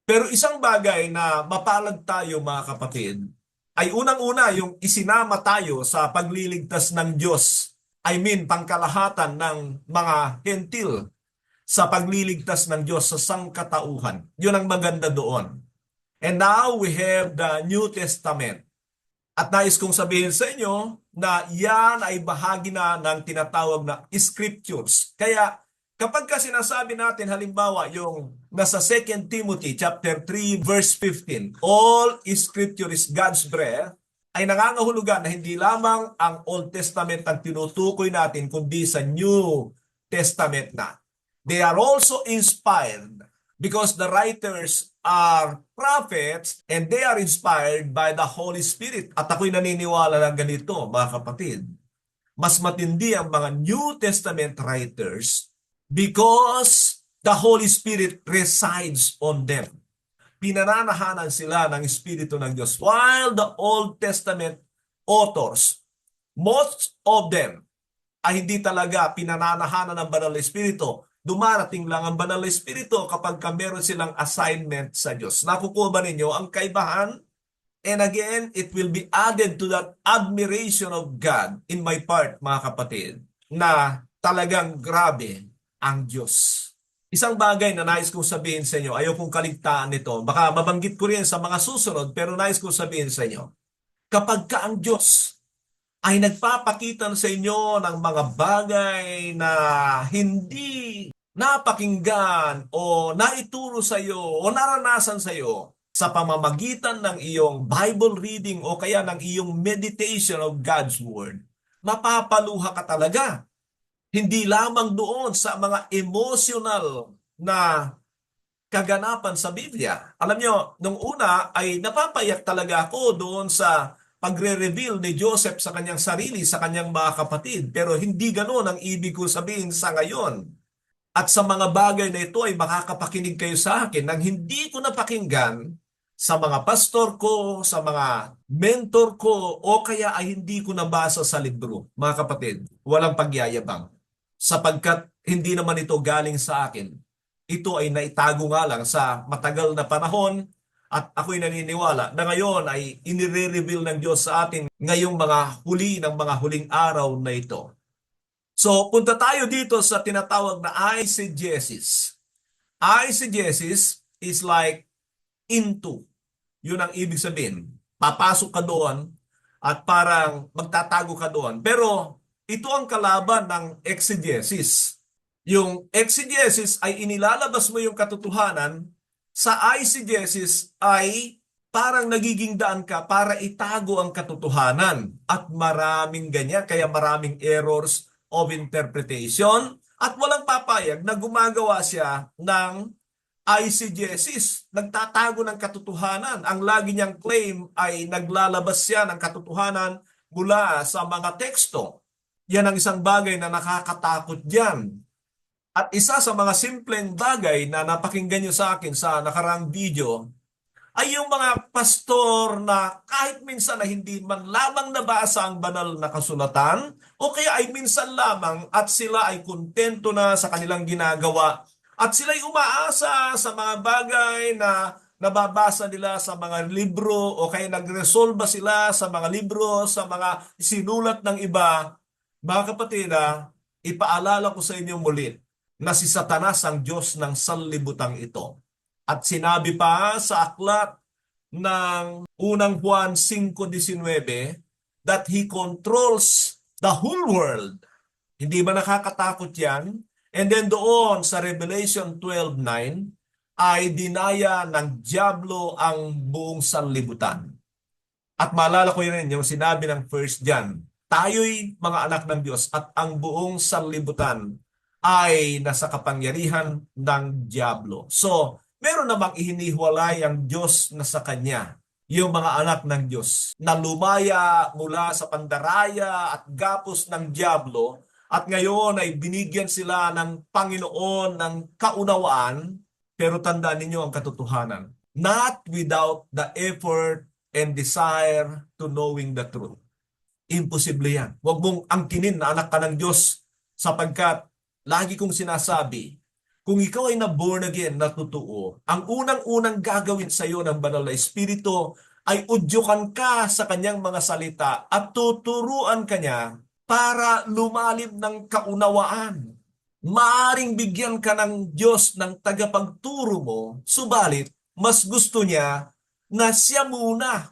Pero isang bagay na mapalad tayo mga kapatid, ay unang-una yung isinama tayo sa pagliligtas ng Diyos. I mean, pangkalahatan ng mga hentil sa pagliligtas ng Diyos sa sangkatauhan. Yun ang maganda doon. And now we have the New Testament. At nais kong sabihin sa inyo na yan ay bahagi na ng tinatawag na scriptures. Kaya kapag sinasabi natin halimbawa yung nasa 2 Timothy chapter 3 verse 15, all scripture is God's breath, ay nangangahulugan na hindi lamang ang Old Testament ang tinutukoy natin kundi sa New Testament na. They are also inspired because the writers are prophets and they are inspired by the Holy Spirit. At ako'y naniniwala na ganito, mga kapatid. Mas matindi ang mga New Testament writers because the Holy Spirit resides on them. Pinananahanan sila ng Espiritu ng Diyos. While the Old Testament authors, most of them ay hindi talaga pinananahanan ng Banal na Espiritu. Dumarating lang ang Banal na Espiritu kapag meron silang assignment sa Diyos. Nakukuha ba ninyo ang kaibahan? And again, it will be added to that admiration of God in my part, mga kapatid, na talagang grabe ang Diyos. Isang bagay na nais kong sabihin sa inyo, ayaw kong kaligtaan nito, baka mabanggit ko rin sa mga susunod, pero nais kong sabihin sa inyo, kapag ka ang Diyos ay nagpapakita sa inyo ng mga bagay na hindi napakinggan o naituro sa iyo o naranasan sa iyo sa pamamagitan ng iyong Bible reading o kaya ng iyong meditation of God's Word, mapapaluha ka talaga. Hindi lamang doon sa mga emotional na kaganapan sa Biblia. Alam nyo, nung una ay napapayak talaga ako doon sa pagre-reveal ni Joseph sa kanyang sarili, sa kanyang mga kapatid. Pero hindi ganoon ang ibig ko sabihin sa ngayon. At sa mga bagay na ito ay makakapakinig kayo sa akin nang hindi ko napakinggan sa mga pastor ko, sa mga mentor ko, o kaya ay hindi ko nabasa sa libro. Mga kapatid, walang pagyayabang. Sapagkat hindi naman ito galing sa akin. Ito ay naitago nga lang sa matagal na panahon at ako'y naniniwala na ngayon ay inire-reveal ng Diyos sa atin ngayong mga huli ng mga huling araw na ito. So, punta tayo dito sa tinatawag na eisegesis. Eisegesis is like into. Yun ang ibig sabihin. Papasok ka doon at parang magtatago ka doon. Pero ito ang kalaban ng exegesis. Yung exegesis ay inilalabas mo yung katotohanan, sa eisegesis ay parang nagiging daan ka para itago ang katotohanan. At maraming ganyan, kaya maraming errors of interpretation at walang papayag na gumagawa siya ng eisegesis. Nagtatago ng katotohanan. Ang lagi niyang claim ay naglalabas siya ng katotohanan mula sa mga teksto. Yan ang isang bagay na nakakatakot diyan. At isa sa mga simpleng bagay na napakinggan nyo sa akin sa nakaraang video ay yung mga pastor na kahit minsan na hindi man lamang nabasa ang banal na kasulatan o kaya ay minsan lamang at sila ay kontento na sa kanilang ginagawa at sila ay umaasa sa mga bagay na nababasa nila sa mga libro o kaya nagresolba sila sa mga libro, sa mga sinulat ng iba. Mga kapatid, ipaalala ko sa inyo muli na si Satanas ang Diyos ng sanlibutan ito. At sinabi pa sa aklat ng unang Juan 5:19 that He controls the whole world. Hindi ba nakakatakot yan? And then doon sa Revelation 12:9 ay dinaya ng dyablo ang buong sanlibutan. At maalala ko yun yung sinabi ng 1 John, tayo'y mga anak ng Diyos at ang buong sanlibutan ay nasa kapangyarihan ng dyablo. So, meron namang ihiniwalay ang Diyos na sa Kanya. yung mga anak ng Diyos na lumaya mula sa pandaraya at gapos ng diablo at ngayon ay binigyan sila ng Panginoon ng kaunawaan, pero tandaan ninyo ang katotohanan. Not without the effort and desire to knowing the truth. Imposible yan. Huwag mong angkinin na anak ka ng Diyos sapagkat lagi kong sinasabi, kung ikaw ay na-born again na totoo, ang unang-unang gagawin sa iyo ng banal na Espiritu ay udyukan ka sa kanyang mga salita at tuturuan kanya para lumalim ng kaunawaan. Maaring bigyan ka ng Diyos ng tagapagturo mo, subalit mas gusto niya na siya muna.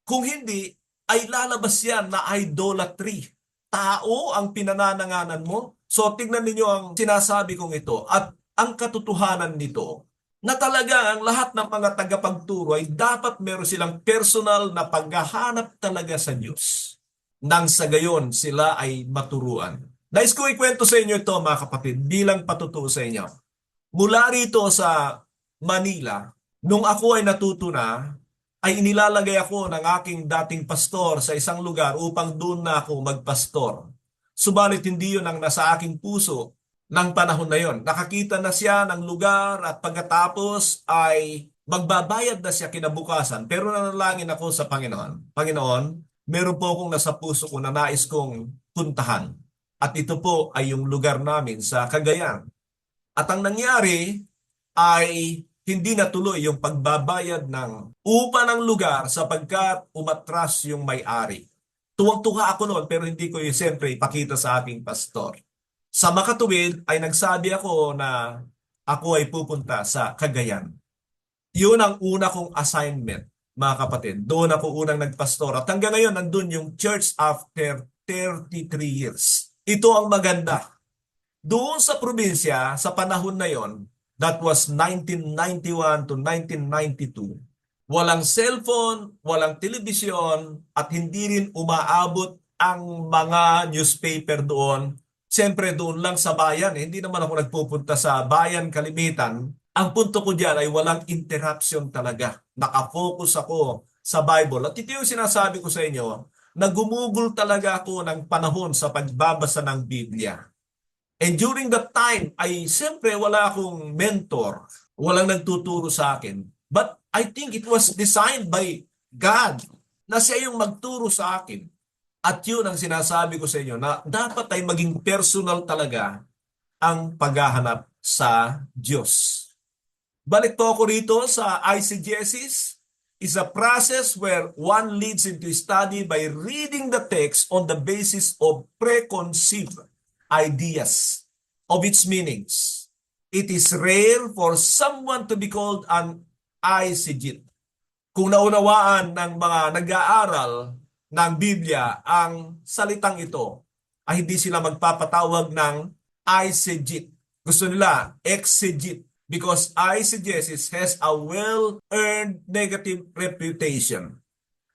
Kung hindi, ay lalabas yan na idolatry. Tao ang pinanananganan mo. So tignan ninyo ang sinasabi kong ito at ang katotohanan nito na talaga ang lahat ng mga tagapagturo ay dapat meron silang personal na paghahanap talaga sa Diyos. Nang sa gayon sila ay maturuan. Nais ko ikwento sa inyo ito mga kapatid bilang patutuo sa inyo. Mula rito sa Manila, nung ako ay natuto na, ay inilalagay ako ng aking dating pastor sa isang lugar upang doon na ako magpastor. Subalit hindi yun ang nasa aking puso ng panahon na yon. Nakakita na siya ng lugar at pagkatapos ay magbabayad na siya kinabukasan. Pero nanalangin ako sa Panginoon. Panginoon, meron po akong nasa puso ko na nais kong puntahan. At ito po ay yung lugar namin sa Cagayan. At ang nangyari ay hindi natuloy yung pagbabayad ng upa ng lugar sapagkat umatras yung may-ari. Tuwang-tuwa ako noon pero hindi ko yung siyempre ipakita sa aking pastor. Sa makatuwid ay nagsabi ako na ako ay pupunta sa Cagayan. Yun ang una kong assignment, mga kapatid. Doon ako unang nagpastor. At hanggang ngayon, nandun yung church after 33 years. Ito ang maganda. Doon sa probinsya, sa panahon na yon, that was 1991 to 1992, walang cellphone, walang telebisyon, at hindi rin umaabot ang mga newspaper doon. Siyempre doon lang sa bayan. Hindi naman ako nagpupunta sa bayan kalimitan. Ang punto ko diyan ay walang interruption talaga. Nakafocus ako sa Bible. At ito yung sinasabi ko sa inyo, na gumugol talaga ako ng panahon sa pagbabasa ng Biblia. And during that time, ay siyempre wala akong mentor. Walang nagtuturo sa akin. But I think it was designed by God na siya yung magturo sa akin. At yun ang sinasabi ko sa inyo na dapat ay maging personal talaga ang paghahanap sa Diyos. Balik po ako rito sa eisegesis is a process where one leads into study by reading the text on the basis of preconceived ideas of its meanings. It is rare for someone to be called an eisegete. Kung naunawaan ng mga nag-aaral ng Biblia ang salitang ito, ay hindi sila magpapatawag ng eisegete. Gusto nila exegete because eisegesis has a well-earned negative reputation.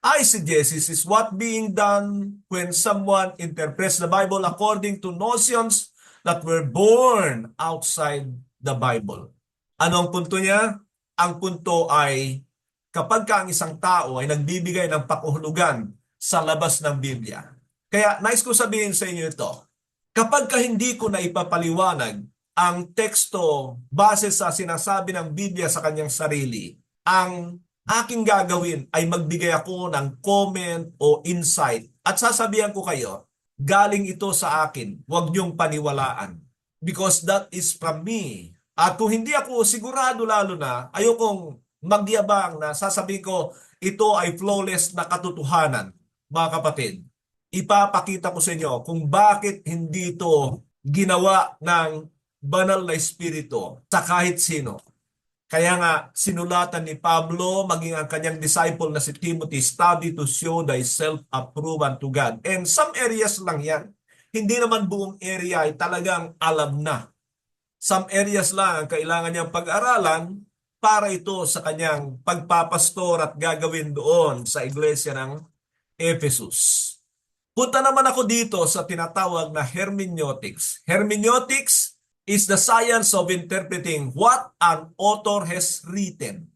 Eisegesis is what being done when someone interprets the Bible according to notions that were born outside the Bible. Ano ang punto niya? Ang punto ay kapag ang isang tao ay nagbibigay ng pakahulugan sa labas ng Biblia. Kaya nais ko sabihin sa inyo ito, kapag hindi ko na ipapaliwanag ang teksto base sa sinasabi ng Biblia sa kanyang sarili, ang aking gagawin ay magbigay ako ng comment o insight at sasabihan ko kayo, galing ito sa akin, huwag niyong paniwalaan because that is from me. At kung hindi ako sigurado lalo na, ayokong magyabang na sasabihin ko, ito ay flawless na katotohanan. Mga kapatid, ipapakita ko sa inyo kung bakit hindi ito ginawa ng banal na espiritu sa kahit sino. Kaya nga, sinulatan ni Pablo, maging ang kanyang disciple na si Timothy, study to show thyself approved unto God. And some areas lang yan. Hindi naman buong area ay talagang alam na. Some areas lang ang kailangan niyang pag-aralan para ito sa kanyang pagpapastor at gagawin doon sa iglesia ng Ephesus. Punta naman ako dito sa tinatawag na hermeneutics. Hermeneutics is the science of interpreting what an author has written.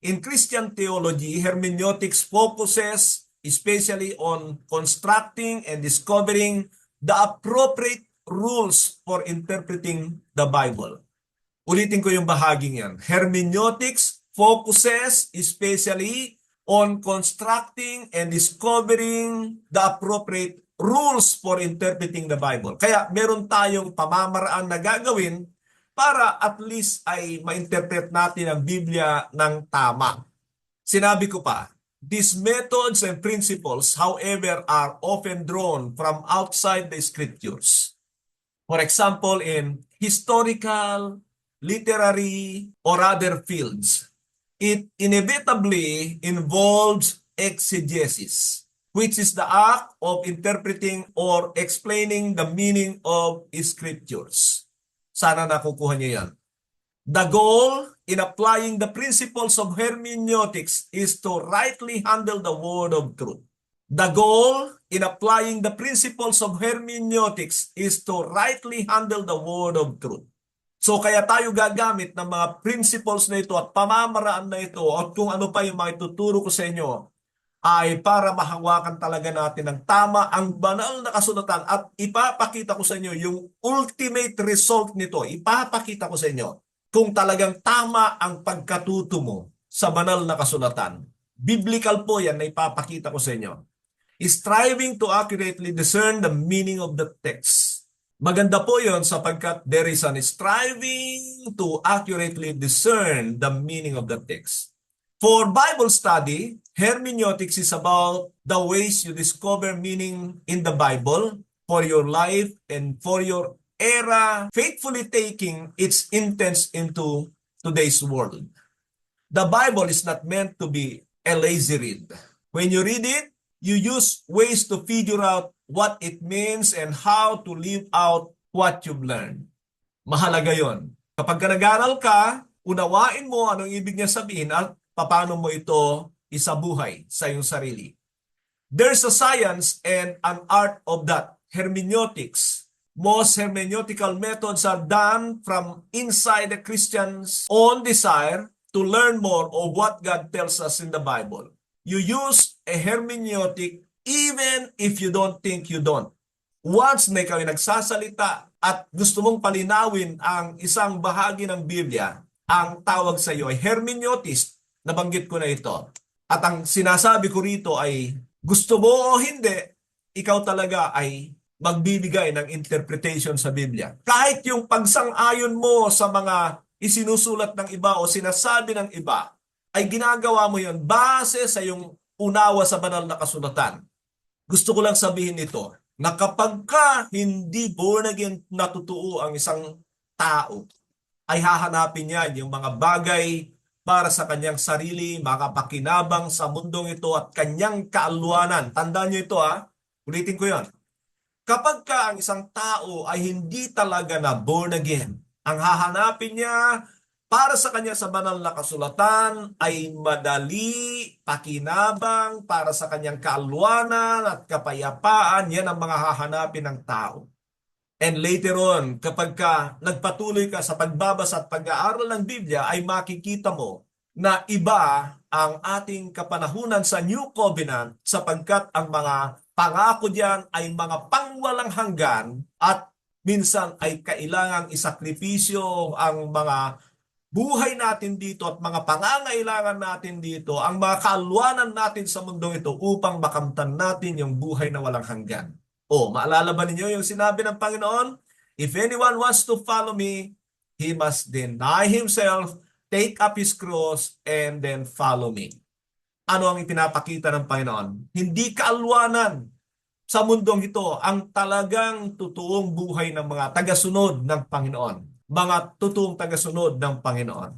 In Christian theology, hermeneutics focuses especially on constructing and discovering the appropriate rules for interpreting the Bible. Ulitin ko yung bahaging yan. Hermeneutics focuses especially on constructing and discovering the appropriate rules for interpreting the Bible. Kaya meron tayong pamamaraan na gagawin para at least ay ma-interpret natin ang Biblia ng tama. Sinabi ko pa, these methods and principles, however, are often drawn from outside the scriptures. For example, in historical, literary, or other fields, it inevitably involves exegesis, which is the act of interpreting or explaining the meaning of scriptures. Sana nakukuha niyo yan. The goal in applying the principles of hermeneutics is to rightly handle the word of truth. The goal in applying the principles of hermeneutics is to rightly handle the word of truth. So kaya tayo gagamit ng mga principles na ito at pamamaraan na ito at kung ano pa yung maituturo ko sa inyo ay para mahawakan talaga natin ng tama ang banal na kasulatan at ipapakita ko sa inyo yung ultimate result nito. Ipapakita ko sa inyo kung talagang tama ang pagkatuto mo sa banal na kasulatan. Biblical po yan na ipapakita ko sa inyo. Striving to accurately discern the meaning of the text. Maganda po yon sapagkat there is an striving to accurately discern the meaning of the text. For Bible study, hermeneutics is about the ways you discover meaning in the Bible for your life and for your era, faithfully taking its intents into today's world. The Bible is not meant to be a lazy read. When you read it, you use ways to figure out what it means and how to live out what you've learned. Mahalaga yon. Kapag nag-aral ka, unawain mo anong ibig niya sabihin at paano mo ito isabuhay sa iyong sarili. There's a science and an art of that. Hermeneutics. Most hermeneutical methods are done from inside the Christian's own desire to learn more of what God tells us in the Bible. You use a hermeneutic even if you don't think you don't. Once na ikaw ay nagsasalita at gusto mong palinawin ang isang bahagi ng Biblia, ang tawag sa iyo ay hermeneutist. Nabanggit ko na ito. At ang sinasabi ko rito ay gusto mo o hindi, ikaw talaga ay magbibigay ng interpretation sa Biblia. Kahit yung pagsang-ayon mo sa mga isinusulat ng iba o sinasabi ng iba, ay ginagawa mo yon base sa iyong unawa sa banal na kasulatan. Gusto ko lang sabihin ito, na kapag ka hindi born again na totoo ang isang tao, ay hahanapin niya yung mga bagay para sa kanyang sarili, makapakinabang sa mundong ito at kanyang kaalwanan. Tandaan niyo ito ulitin ko yon. Kapag ka ang isang tao ay hindi talaga na born again, ang hahanapin niya para sa kanya sa banal na kasulatan ay madali, pakinabang, para sa kanyang kaalwanan at kapayapaan, yan ang mga hahanapin ng tao. And later on, kapag ka nagpatuloy ka sa pagbabasa at pag-aaral ng Biblia, ay makikita mo na iba ang ating kapanahunan sa New Covenant sapagkat ang mga pangako diyan ay mga pangwalang hanggan at minsan ay kailangang isakripisyo ang mga buhay natin dito at mga pangangailangan natin dito, ang mga kaalwanan natin sa mundong ito upang makamtan natin yung buhay na walang hanggan. Maalala ba ninyo yung sinabi ng Panginoon? If anyone wants to follow me, he must deny himself, take up his cross, and then follow me. Ano ang ipinapakita ng Panginoon? Hindi kaalwanan sa mundong ito ang talagang totoong buhay ng mga tagasunod ng Panginoon. Mga totoong tagasunod ng Panginoon.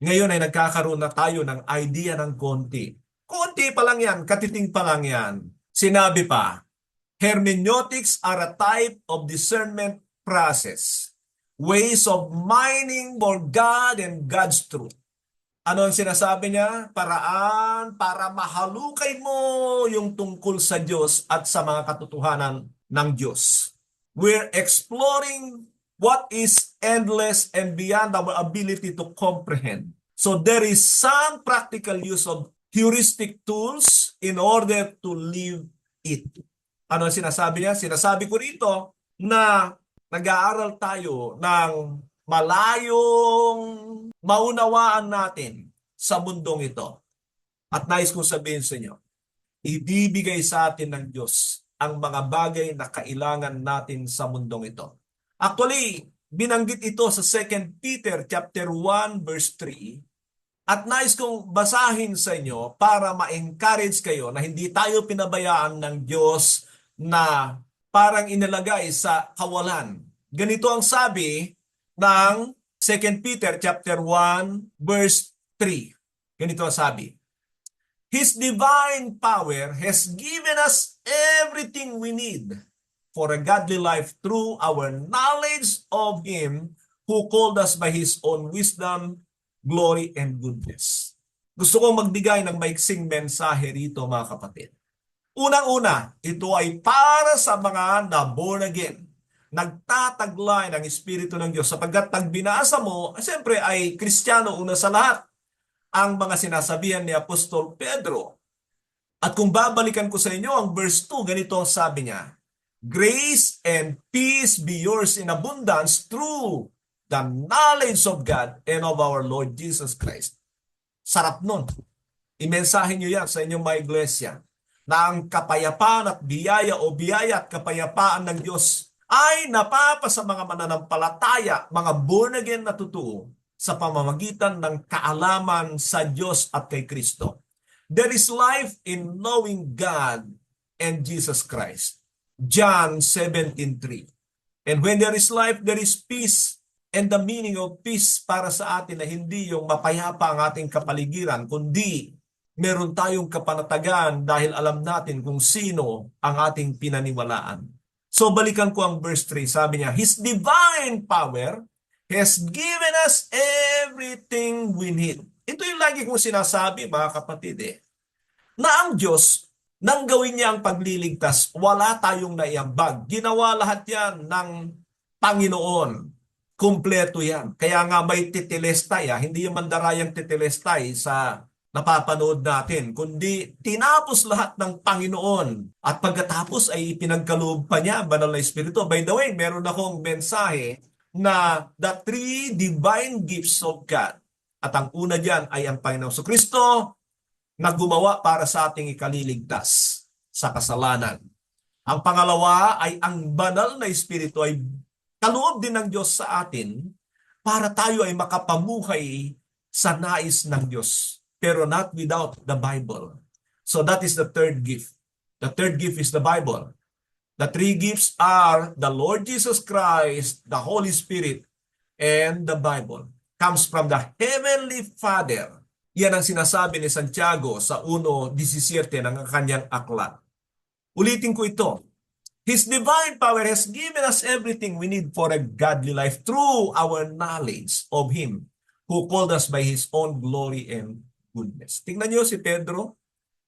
Ngayon ay nagkakaroon na tayo ng idea ng konti. Konti pa lang yan, katiting pa lang yan. Sinabi pa, hermeneutics are a type of discernment process. Ways of mining for God and God's truth. Ano ang sinasabi niya? Paraan para mahalukay mo yung tungkol sa Diyos at sa mga katotohanan ng Diyos. We're exploring what is endless and beyond our ability to comprehend. So there is some practical use of heuristic tools in order to live it. Ano ang sinasabi niya? Sinasabi ko rito na nag-aaral tayo ng malayong maunawaan natin sa mundong ito. At nais kong sabihin sa inyo, ibibigay sa atin ng Diyos ang mga bagay na kailangan natin sa mundong ito. Actually, binanggit ito sa 2 Peter chapter 1 verse 3 at nais kong basahin sa inyo para ma-encourage kayo na hindi tayo pinabayaan ng Diyos na parang inilagay sa kawalan. Ganito ang sabi ng 2 Peter chapter 1 verse 3. Ganito ang sabi. His divine power has given us everything we need for a godly life through our knowledge of Him who called us by His own wisdom, glory, and goodness. Gusto kong magbigay ng maiksing mensahe rito mga kapatid. Unang-una, ito ay para sa mga na-born again. Nagtataglay ng Espiritu ng Diyos sapagkat pag binasa mo, siyempre ay Kristiyano una sa lahat ang mga sinasabihan ni Apostol Pedro. At kung babalikan ko sa inyo ang verse 2, ganito ang sabi niya, grace and peace be yours in abundance through the knowledge of God and of our Lord Jesus Christ. Sarap nun. Imensahe nyo yan sa inyong mga iglesia na ang kapayapaan at biyaya o biyaya at kapayapaan ng Diyos ay napapa sa mga mananampalataya, mga born again na totoo sa pamamagitan ng kaalaman sa Diyos at kay Kristo. There is life in knowing God and Jesus Christ. John 17:3. And when there is life, there is peace. And the meaning of peace para sa atin na hindi yung mapayapa ang ating kapaligiran, kundi meron tayong kapanatagan dahil alam natin kung sino ang ating pinaniwalaan. So balikan ko ang verse 3. Sabi niya, His divine power has given us everything we need. Ito yung lagi kong sinasabi mga kapatid na ang Diyos, nang gawin niya ang pagliligtas, wala tayong naiambag. Ginawa lahat yan ng Panginoon. Kumpleto yan. Kaya nga may titilestay, hindi yung mandarayang titilestay sa napapanood natin, kundi tinapos lahat ng Panginoon. At pagkatapos ay ipinagkaloob pa niya, banal na Espiritu. By the way, meron akong mensahe na the three divine gifts of God. At ang una diyan ay ang Panginoong Kristo na gumawa para sa ating ikaliligtas sa kasalanan. Ang pangalawa ay ang banal na Espiritu ay kaloob din ng Diyos sa atin para tayo ay makapamuhay sa nais ng Diyos. Pero not without the Bible. So that is the third gift. The third gift is the Bible. The three gifts are the Lord Jesus Christ, the Holy Spirit, and the Bible. Comes from the Heavenly Father. Yan ang sinasabi ni Santiago sa 1:17 ng kanyang aklat. Ulitin ko ito. His divine power has given us everything we need for a godly life through our knowledge of Him who called us by His own glory and goodness. Tingnan niyo si Pedro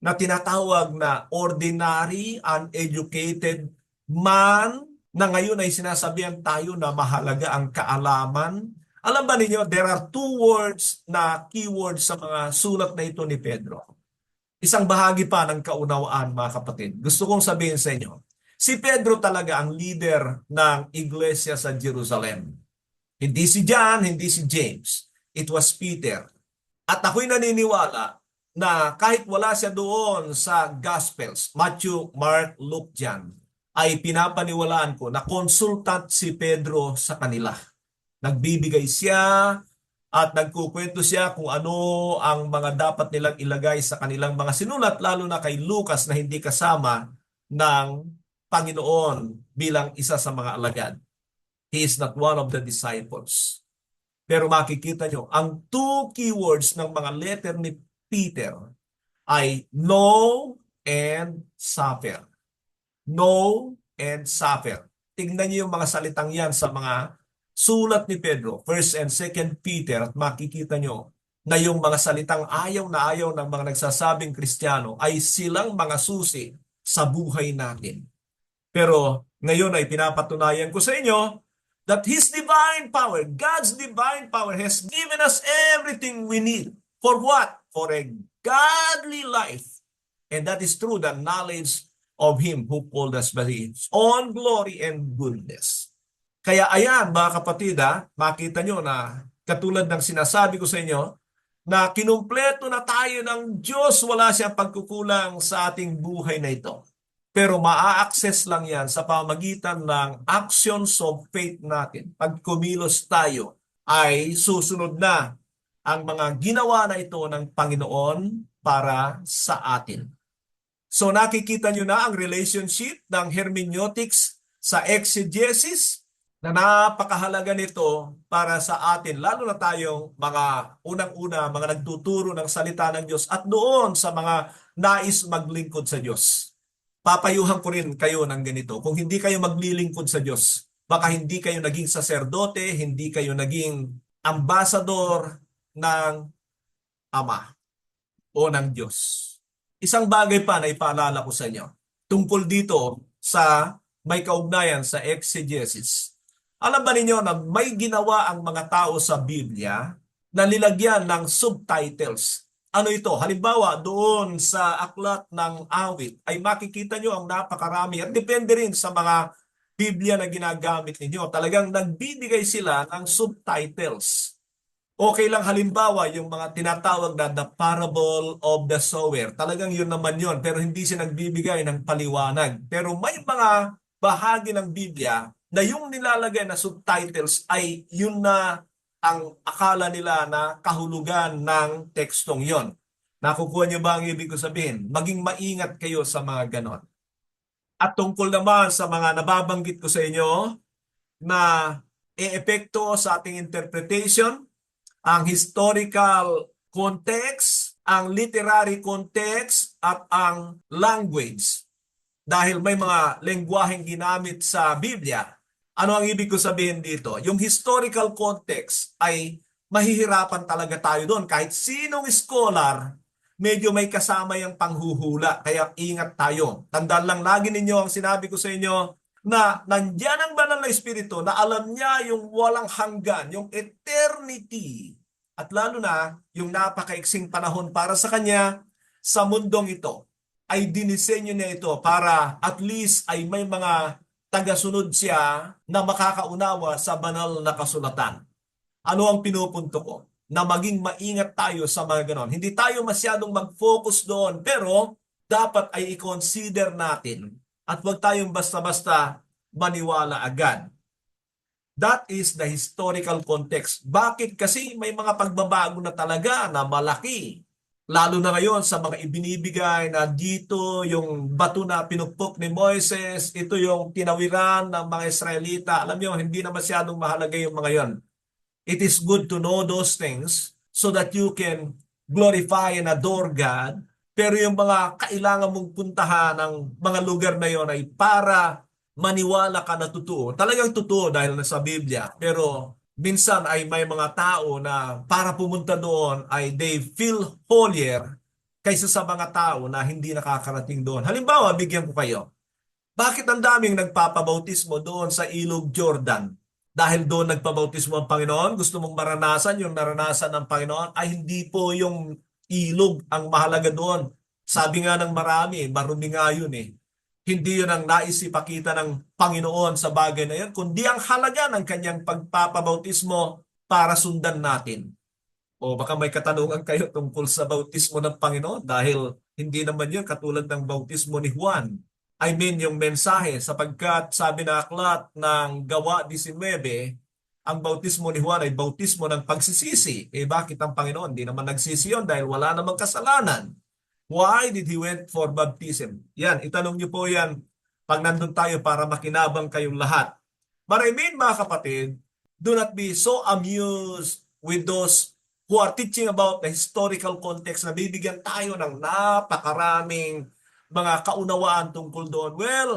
na tinatawag na ordinary, uneducated man na ngayon ay sinasabihan tayo na mahalaga ang kaalaman. Alam ba ninyo, there are two words na keywords sa mga sulat na ito ni Pedro. Isang bahagi pa ng kaunawaan, mga kapatid. Gusto kong sabihin sa inyo, si Pedro talaga ang leader ng iglesia sa Jerusalem. Hindi si John, hindi si James. It was Peter. At ako'y naniniwala na kahit wala siya doon sa Gospels, Matthew, Mark, Luke, John, ay pinapaniwalaan ko na consultant si Pedro sa kanila. Nagbibigay siya at nagkukwento siya kung ano ang mga dapat nilang ilagay sa kanilang mga sinulat, lalo na kay Lucas na hindi kasama ng Panginoon bilang isa sa mga alagad. He is not one of the disciples. Pero makikita nyo, ang two keywords ng mga letter ni Peter ay know and suffer. Know and suffer. Tingnan niyo yung mga salitang yan sa mga sulat ni Pedro, 1 and 2 Peter, at makikita nyo na yung mga salitang ayaw na ayaw ng mga nagsasabing Kristiyano ay silang mga susi sa buhay natin. Pero ngayon ay pinapatunayan ko sa inyo that His divine power, God's divine power has given us everything we need. For what? For a godly life. And that is through the knowledge of Him who called us by His own glory and goodness. Kaya ayan mga kapatid, makita nyo na katulad ng sinasabi ko sa inyo, na kinumpleto na tayo ng Diyos, wala siyang pagkukulang sa ating buhay na ito. Pero maa-access lang yan sa pamagitan ng actions of faith natin. Pag kumilos tayo, ay susunod na ang mga ginawa na ito ng Panginoon para sa atin. So nakikita nyo na ang relationship ng hermeneutics sa exegesis na napakahalaga nito para sa atin, lalo na tayong mga unang-una, mga nagtuturo ng salita ng Diyos at doon sa mga nais maglingkod sa Diyos. Papayuhan ko rin kayo ng ganito. Kung hindi kayo maglilingkod sa Diyos, baka hindi kayo naging saserdote, hindi kayo naging ambasador ng Ama o ng Diyos. Isang bagay pa na ipaalala ko sa inyo tungkol dito sa may kaugnayan sa exegesis. Alam ba ninyo na may ginawa ang mga tao sa Biblia na nilagyan ng subtitles? Ano ito? Halimbawa, doon sa aklat ng awit ay makikita nyo ang napakarami at depende rin sa mga Biblia na ginagamit ninyo. Talagang nagbibigay sila ng subtitles. Okay lang halimbawa yung mga tinatawag na the parable of the sower. Talagang yun naman yun, pero hindi siya nagbibigay ng paliwanag. Pero may mga bahagi ng Biblia na yung nilalagay na subtitles ay yun na ang akala nila na kahulugan ng tekstong yon. Nakukuha niyo ba ang ibig ko sabihin? Maging maingat kayo sa mga ganon. At tungkol naman sa mga nababanggit ko sa inyo na e-epekto sa ating interpretation, ang historical context, ang literary context, at ang language. Dahil may mga lengguwaheng ginamit sa Biblia. Ano ang ibig ko sabihin dito? Yung historical context ay mahihirapan talaga tayo doon. Kahit sinong scholar, medyo may kasama yung panghuhula. Kaya ingat tayo. Tandaan lang lagi ninyo ang sinabi ko sa inyo na nandiyan ang banal na espiritu na alam niya yung walang hanggan, yung eternity. At lalo na yung napakaiksing panahon para sa kanya sa mundong ito ay dinisenyo niya ito para at least ay may mga tagasunod siya na makakaunawa sa banal na kasulatan. Ano ang pinupunto ko? Na maging maingat tayo sa mga ganon. Hindi tayo masyadong mag-focus doon, pero dapat ay i-consider natin at huwag tayong basta-basta maniwala agad. That is the historical context. Bakit? Kasi may mga pagbabago na talaga na malaki. Lalo na ngayon sa mga ibinibigay na dito yung bato na pinupok ni Moises, ito yung tinawiran ng mga Israelita. Alam niyo, hindi na masyadong mahalaga yung mga yon. It is good to know those things so that you can glorify and adore God. Pero yung mga kailangan mong puntahan ng mga lugar na yon ay para maniwala ka na totoo. Talagang totoo dahil nasa Biblia. Pero minsan ay may mga tao na para pumunta doon ay they feel holier kaysa sa mga tao na hindi nakakarating doon. Halimbawa, bigyan ko kayo. Bakit ang daming nagpapabautismo doon sa Ilog Jordan? Dahil doon nagpabautismo ang Panginoon? Gusto mong maranasan yung naranasan ng Panginoon? Ay hindi po yung ilog ang mahalaga doon. Sabi nga ng marami, marumi nga yun eh. Hindi yun ang nais ipakita ng Panginoon sa bagay na yun, kundi ang halaga ng kanyang pagpapabautismo para sundan natin. O baka may katanungan kayo tungkol sa bautismo ng Panginoon dahil hindi naman yun katulad ng bautismo ni Juan. I mean yung mensahe sapagkat sabi na aklat ng Gawa 19, ang bautismo ni Juan ay bautismo ng pagsisisi. Eh bakit ang Panginoon? Hindi naman nagsisi yun dahil wala namang kasalanan. Why did he went for baptism? Yan, itanong niyo po yan pag nandun tayo para makinabang kayong lahat. But I mean mga kapatid, do not be so amused with those who are teaching about the historical context na bibigyan tayo ng napakaraming mga kaunawaan tungkol doon. Well,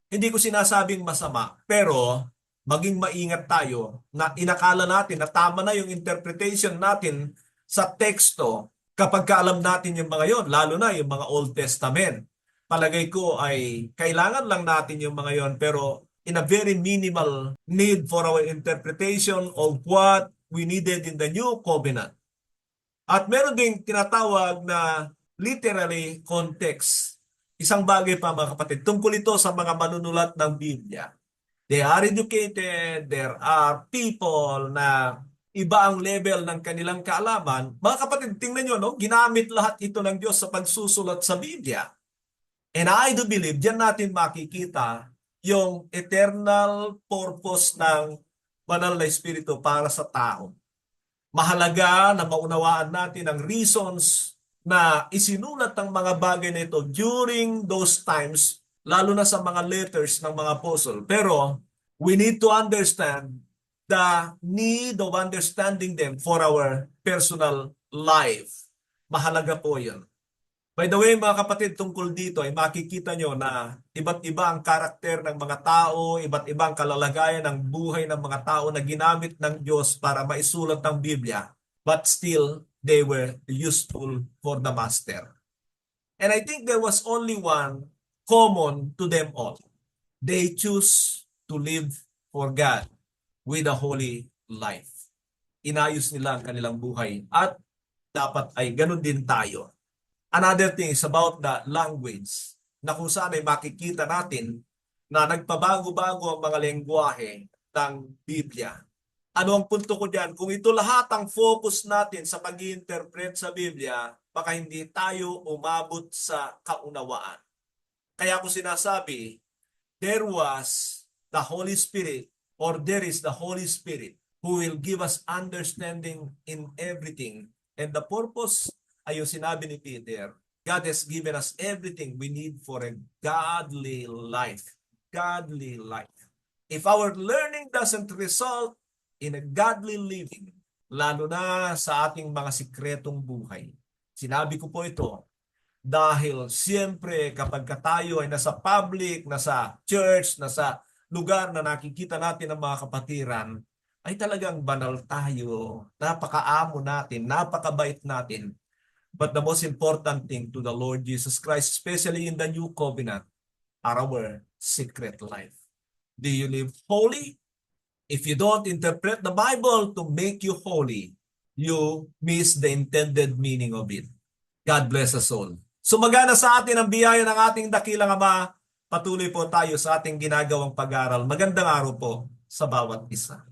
hindi ko sinasabing masama, pero maging maingat tayo na inakala natin na tama na yung interpretation natin sa teksto kapag kaalam natin yung mga yon, lalo na yung mga Old Testament. Palagay ko ay kailangan lang natin yung mga yon, pero in a very minimal need for our interpretation of what we needed in the new covenant. At meron ding tinatawag na literary context. Isang bagay pa mga kapatid, tungkol ito sa mga manunulat ng Biblia. They are educated, there are people na iba ang level ng kanilang kaalaman. Mga kapatid, tingnan nyo, no? Ginamit lahat ito ng Diyos sa pagsusulat sa Biblia. And I do believe, diyan natin makikita yung eternal purpose ng banal na Espiritu para sa tao. Mahalaga na maunawaan natin ang reasons na isinulat ng mga bagay na ito during those times, lalo na sa mga letters ng mga apostle. Pero we need to understand the need of understanding them for our personal life. Mahalaga po yun. By the way, mga kapatid, tungkol dito ay makikita nyo na iba't iba ang karakter ng mga tao, iba't ibang kalalagayan ng buhay ng mga tao na ginamit ng Diyos para maisulat ng Biblia. But still, they were useful for the Master. And I think there was only one common to them all. They choose to live for God with a holy life. Inayos nila ang kanilang buhay at dapat ay ganun din tayo. Another thing is about the language na kung saan ay makikita natin na nagpabago-bago ang mga lengguwahe ng Biblia. Ano ang punto ko dyan? Kung ito lahat ang focus natin sa pag-i-interpret sa Biblia, baka hindi tayo umabot sa kaunawaan. Kaya ko sinasabi, there was the Holy Spirit or there is the Holy Spirit who will give us understanding in everything. And the purpose ay yung sinabi ni Peter, God has given us everything we need for a godly life. Godly life. If our learning doesn't result in a godly living, lalo na sa ating mga sikretong buhay, sinabi ko po ito, dahil siyempre kapag tayo ay nasa public, nasa church, nasa lugar na nakikita natin ang mga kapatiran, ay talagang banal tayo, napakaamo natin, napakabait natin. But the most important thing to the Lord Jesus Christ, especially in the new covenant, are our secret life. Do you live holy? If you don't interpret the Bible to make you holy, you miss the intended meaning of it. God bless us all. Sumagana sa atin ang biyaya ng ating dakilang Ama. Patuloy po tayo sa ating ginagawang pag-aaral. Magandang araw po sa bawat isa.